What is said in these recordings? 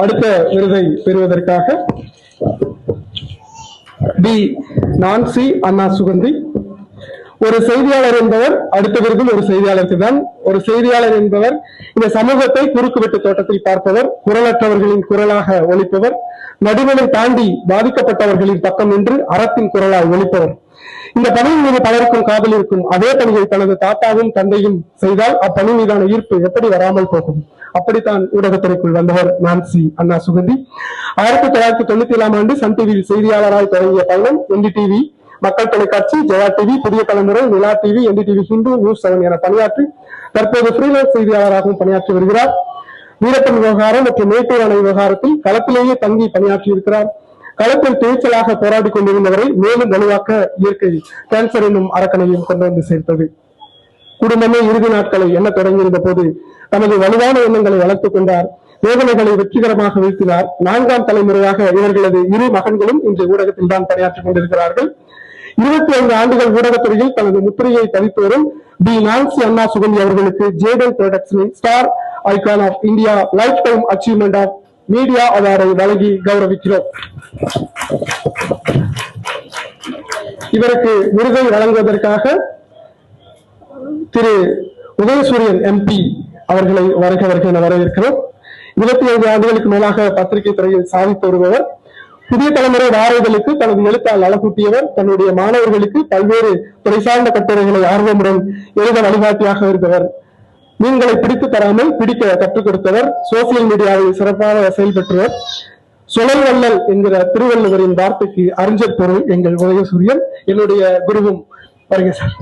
அடுத்த விருதை பெறுவதற்காக டி நான்சி அண்ணா சுகந்தி. ஒரு செய்தியாளர் என்பவர் அடுத்த விருதும் ஒரு செய்தியாளருக்கு தான். ஒரு செய்தியாளர் என்பவர் இந்த சமூகத்தை குறுக்குவெட்டு தோட்டத்தில் பார்ப்பவர், குரலற்றவர்களின் குரலாக ஒலிப்பவர், நடுவனை தாண்டி பாதிக்கப்பட்டவர்களின் பக்கம் நின்று அறத்தின் குரலாய் ஒலிப்பவர். இந்த பணியின் மீது பலருக்கும் காதல் இருக்கும். அதே பணியை தனது தாத்தாவும் தந்தையும் செய்தால் அப்பணி மீதான ஈர்ப்பு எப்படி வராமல் போகும்? அப்படித்தான் ஊடகத்துறைக்குள் வந்தவர் நான்சி அண்ணா சுகந்தி. 1997ஆம் ஆண்டு சன் டிவியில் செய்தியாளராய் தொடங்கிய பயணம் NDTV, மக்கள் தொலைக்காட்சி, ஜெயா டிவி, புதிய தலைமுறை, நிலா டிவி, NDTV ஹிந்து, நியூஸ் 7 என பணியாற்றி தற்போது ஃப்ரீலான்ஸ் செய்தியாளராகவும் பணியாற்றி வருகிறார். வீரப்பன் விவகாரம் மற்றும் மேட்டூர் அணை விவகாரத்தில் களத்திலேயே தங்கி பணியாற்றி இருக்கிறார். களத்தில் துணிச்சலாக போராடி கொண்டிருந்தவரை மேலும் வலுவாக்க இயற்கை கேன்சர் என்னும் அரக்கணையும் கொண்டு வந்து சேர்த்தது. குடும்பமே இறுதி நாட்களை எண்ண தொடங்கியிருந்த போது தனது வலுவான எண்ணங்களை வளர்த்துக் கொண்டார். வேதனைகளை வெற்றிகரமாக வீழ்த்தினார். 4ஆம் தலைமுறையாக இவர்களது இரு மகன்களும் இன்று ஊடகத்தில் தான் பணியாற்றிக் கொண்டிருக்கிறார்கள். 25 ஆண்டுகள் ஊடகத்துறையில் தனது முத்திரையை பதித்து வரும் டி நான்சி அண்ணா சுகந்தி அவர்களுக்கு ஜேடன் புரொடக்ஷனின் star icon of India lifetime achievement of media அவார்டை வழங்கி கௌரவிக்கிறோம். இவருக்கு விருதை வழங்குவதற்காக திரு உதயசூரியன் MP அவர்களை வருக என வரவேற்கிறோம். 25 ஆண்டுகளுக்கு மேலாக பத்திரிகை துறையில் சாதித்து வருபவர், புதிய தலைமுறை வார இதழுக்கு தனது எழுத்தால் அழகூட்டியவர், தன்னுடைய மாணவர்களுக்கு பல்வேறு துறை சார்ந்த கட்டுரைகளை ஆர்வமுடன் எழுத வழிகாட்டியாக இருந்தவர், மீன்களை பிடித்து தராமல் பிடிக்க கற்றுக் கொடுத்தவர், சோசியல் மீடியாவில் சிறப்பாக செயல்பட்டவர், சுழல் வள்ளல் என்கிற திருவள்ளுவரின் வார்த்தைக்கு அறிஞர் பொருள் எங்கள் உதயசூரியன். என்னுடைய குருவும் வருக சார்.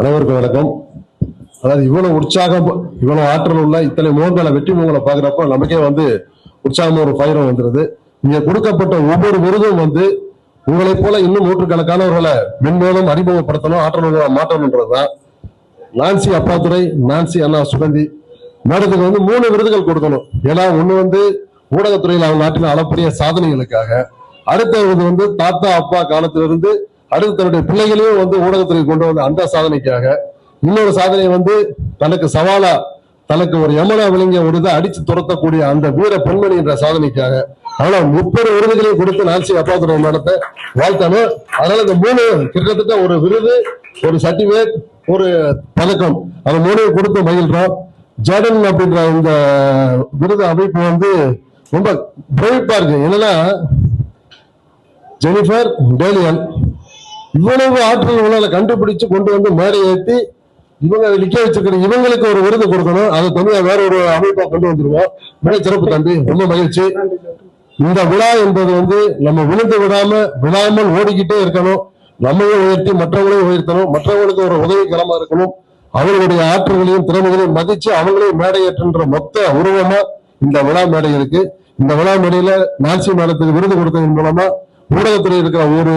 அனைவருக்கும் வணக்கம். அதாவது இவ்வளவு உற்சாகம், இவ்வளவு ஆற்றல் உள்ள இத்தனை முகங்களை, வெற்றி முகங்களை பாக்குறப்ப நமக்கே உற்சாகம் ஒரு பயிரம் வந்துருது. இங்க கொடுக்கப்பட்ட ஒவ்வொரு விருதும் உங்களைப் போல இன்னும் நூற்றுக்கணக்கானவர்களை மென்மேலும் அறிமுகப்படுத்தணும், ஆற்றல் மாற்றணும்ன்றதுதான். நான்சி அப்பாத்துரை, நான்சி அண்ணா சுகந்தி மேடத்துக்கு 3 விருதுகள் கொடுக்கணும். ஏன்னா ஒண்ணு ஊடகத்துறையில் அவங்க நாட்டின அளப்பரிய சாதனைகளுக்காக, அடுத்த விருது தாத்தா அப்பா காலத்திலிருந்து அடுத்து தன்னுடைய பிள்ளைகளையும் ஊடகத்துறையில் கொண்டு வந்த அந்த சாதனைக்காக, இன்னொரு சாதனை தனக்கு சவாலா தனக்கு ஒரு யமனா விளங்கிய ஒரு இதை அடிச்சு துரத்தக்கூடிய அந்த வீர பெண்மணி என்ற சாதனைக்காக, அதனால 30 விருதுகளையும் கொடுத்து நான்சி அப்பாத்துறை மேடத்தை வாழ்த்தணும். அதனால இந்த 3 கிட்டத்தட்ட ஒரு விருது, ஒரு சர்டிபிகேட், ஒரு பதக்கம், அதை 3 கொடுத்து மகிழ்றோம். ஜேடன் அப்படின்ற இந்த விருது அமைப்பு ரொம்ப பிரமிப்பா இருக்கு. என்னன்னா ஜெனிஃபர் டேலியன் இவ்வளவு ஆற்றல் கண்டுபிடிச்சு கொண்டு மேடை ஏற்றி இவங்க நிக்க வச்சிருக்கிற இவங்களுக்கு ஒரு விருது கொடுக்கணும். அதை தனியா வேற ஒரு அமைப்பா கொண்டு வந்துருவோம். மிக சிறப்பு தம்பி, ரொம்ப மகிழ்ச்சி. இந்த விழா என்பது நம்ம விழுந்து விடாமல் ஓடிக்கிட்டே இருக்கணும். நம்மளையும் உயர்த்தி மற்றவங்களையும் உயர்த்தணும், மற்றவங்களுக்கு ஒரு உதவிகரமா இருக்கணும். அவர்களுடைய ஆற்றல்களையும் திறமைகளையும் மதிச்சு அவங்களையும் மேடை ஏற்றுன்ற மொத்த உருவமா இந்த விழா மேடை இருக்கு. இந்த விழா மேடையில நான்சி மேடத்துக்கு விருது கொடுத்ததன் மூலமா ஊடகத்துறை இருக்கிற ஒரு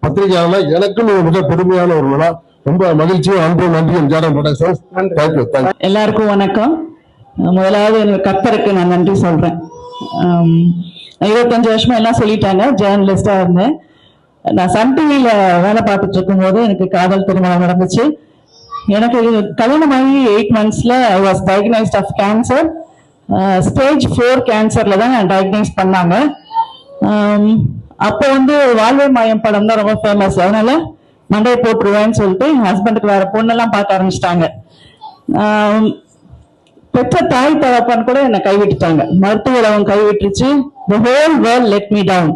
பத்திரிகையாளர் எனக்கும் மிக பெருமையான ஒரு விழா. ரொம்ப மகிழ்ச்சியும் அன்பும் நன்றியும் ஜேடன் புரொடக்ஷன்ஸ். தேங்க்யூ. எல்லாருக்கும் வணக்கம். முதலாவது கர்த்தருக்கு நான் நன்றி சொல்றேன். 25 வருஷமா எல்லாம் சொல்லிட்டாங்க. ஜேர்னலிஸ்டா இருந்தேன். நான் சன் டிவியில வேலை பார்த்துட்டு இருக்கும் போது எனக்கு காதல் திருமணம் நடந்துச்சு. எனக்கு கல்யாணமாகி 8 monthsல I was diagnosed of cancer. Stage 4 கேன்சர்ல தான் டயக்னைஸ் பண்ணாங்க. அப்போ வாழ்வே மாயம் படம் தான் ரொம்ப ஃபேமஸ். அதனால மண்டையை போட்டுருவேன்னு சொல்லிட்டு என் ஹஸ்பண்டுக்கு வேற பொண்ணெல்லாம் பார்க்க ஆரம்பிச்சிட்டாங்க. பெற்ற தாய் தகப்பன் கூட என்னை கைவிட்டுட்டாங்க. மருத்துவ உலகம் கைவிட்டுருச்சு. the whole world let me down.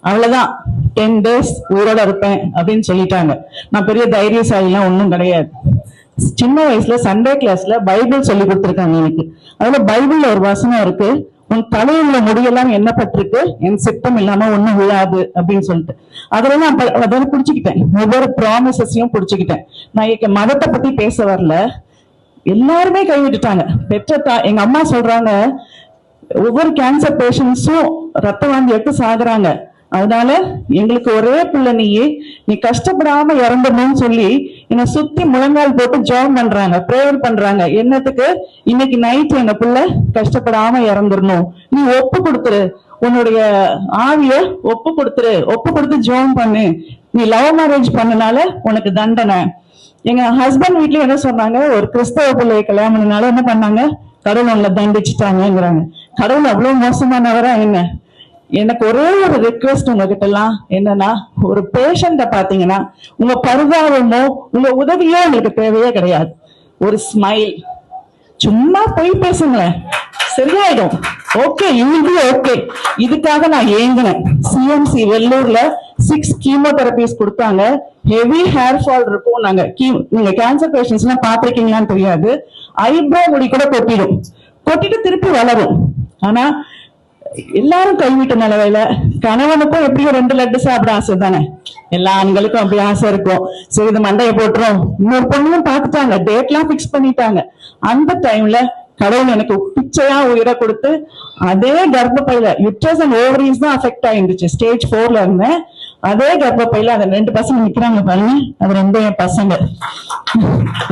அவ்வளவுதான், 10 days உயிரோட இருப்பேன் அப்படின்னு சொல்லிட்டாங்க. நான் பெரிய தைரியசாலிலாம் ஒன்றும் கிடையாது. சின்ன வயசுல சண்டே கிளாஸ்ல பைபிள் சொல்லி கொடுத்துருக்காங்க எனக்கு. அதுல பைபிள்ல ஒரு வசனம் இருக்கு, உன் தலையுள்ள முடியெல்லாம் எண்ணப்பட்டிருக்கு, என் சித்தம் இல்லாம ஒண்ணும் விழாது அப்படின்னு சொல்லிட்டு. அதுல நான் அதை புடிச்சுக்கிட்டேன். ஒவ்வொரு ப்ராமிசஸையும் புடிச்சுக்கிட்டேன். நான் மதத்தை பத்தி பேச வரல. எல்லாருமே கைவிட்டுட்டாங்க. எங்க அம்மா சொல்றாங்க, ஒவ்வொரு கேன்சர் பேஷண்ட்ஸும் ரத்த வாந்தி எடுத்து சாகுறாங்க. அதனால எங்களுக்கு ஒரே பிள்ளை நீ கஷ்டப்படாம இறந்துடணும்னு சொல்லி என்னை சுத்தி முழங்கால் போட்டு ஜெபம் பண்றாங்க, பிரேயர் பண்றாங்க. என்னத்துக்கு? இன்னைக்கு நைட் எங்க பிள்ளை கஷ்டப்படாம இறந்துடணும், நீ ஒப்பு கொடுத்துரு, உன்னுடைய ஆவிய ஒப்பு கொடுத்து ஜெபம் பண்ணு, நீ லவ் மேரேஜ் பண்ணனால உனக்கு தண்டனை. எங்க ஹஸ்பண்ட் வீட்லயும் என்ன சொன்னாங்க, ஒரு கிறிஸ்தவ பிள்ளையை கல்யாணம் பண்ணனால என்ன பண்ணாங்க, கடவுள் உங்களை தண்டிச்சுட்டாங்கிறாங்க. கடவுள் அவ்வளவு மோசமானவரா என்ன? எனக்கு ஒரே ஒரு ரிக்வெஸ்ட் உங்ககிட்ட எல்லாம் என்னன்னா, ஒரு பேஷண்ட பாத்தீங்கன்னா உங்க பரிதாபமோ உங்க உதவியோ உங்களுக்கு தேவையே கிடையாது. ஒரு ஸ்மைல், சும்மா போய் பேசுங்களேன், சரியாயிடும். ஓகே, இது ஓகே. இதுக்காக நான் ஏங்கினேன். சிஎம்சி வெள்ளூர்ல 6 கீமோதெரபிஸ் கொடுத்தாங்க. ஹெவி ஹேர் ஃபால் இருக்கும். நீங்க கேன்சர் பேஷண்ட்ஸ் எல்லாம் பாத்திருக்கீங்களான்னு தெரியாது. ஐப்ரோ முடி கூட கொட்டிட்டு திருப்பி வளரும். ஆனா எல்லாரும் கைவிட்ட நிலவையில கணவனுக்கும் எப்படியும் 2 லட்டு சாப்பிட ஆசை தானே, எல்லா ஆண்களுக்கும் அப்படி ஆசை இருக்கும். சரி, இது மண்டையை போட்டுரும். இன்னொரு பொண்ணும் பார்த்துட்டாங்க, டேட்லாம் பிக்ஸ் பண்ணிட்டாங்க. அந்த டைம்ல கடவுள் எனக்கு பிச்சையா உயிரை கொடுத்து அதே கர்ப்பப்பையில யுட்ரஸ் அண்ட் ஓவரிஸ் தான் அஃபெக்ட் ஆயிருந்துச்சு. ஸ்டேஜ் 4ல இருந்தேன். அதே கர்ப்பப்பையில அந்த 2 பசங்க நிக்கிறாங்க பாருங்க, அது 2 என் பசங்க.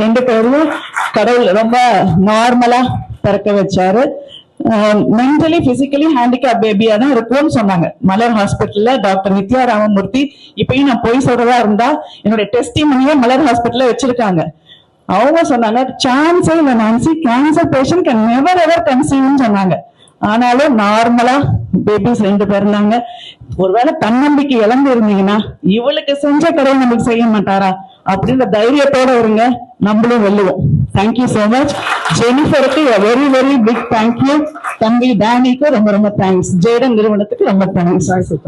2 பேரும் கடவுள் ரொம்ப நார்மலா பிறக்க வச்சாரு. மென்டலி பிசிக்கலி ஹேண்டிகேப் பேபியா தான் இருக்கும்னு சொன்னாங்க மலர் ஹாஸ்பிட்டல்ல டாக்டர் நித்யா ராமமூர்த்தி. இப்பயும் நான் போய் சொல்றதா இருந்தா என்னுடைய டெஸ்டிமனியே மலர் ஹாஸ்பிட்டல்ல வச்சிருக்காங்க. அவங்க சொன்னாங்க, சான்ஸே இல்ல Nancy, cancer patient can never ever கன்சீவ்னு சொன்னாங்க. ஆனாலும் நார்மலா பேபிஸ் 2 பேர் இருந்தாங்க. ஒருவேளை தன்னம்பிக்கை இழந்து இருந்தீங்கன்னா இவளுக்கு செஞ்ச கடவுள் நமக்கு செய்ய மாட்டாரா அப்படின்ற தைரியத்தோட இருங்க, நம்மளும் வெல்லுவோம். Thank you so much. ஜெனிஃபருக்கு வெரி வெரி பிக் தேங்க்யூ. தம்பி டேனிக்கு ரொம்ப ரொம்ப தேங்க்ஸ். ஜேடன் நிறுவனத்துக்கு ரொம்ப தேங்க்ஸ்.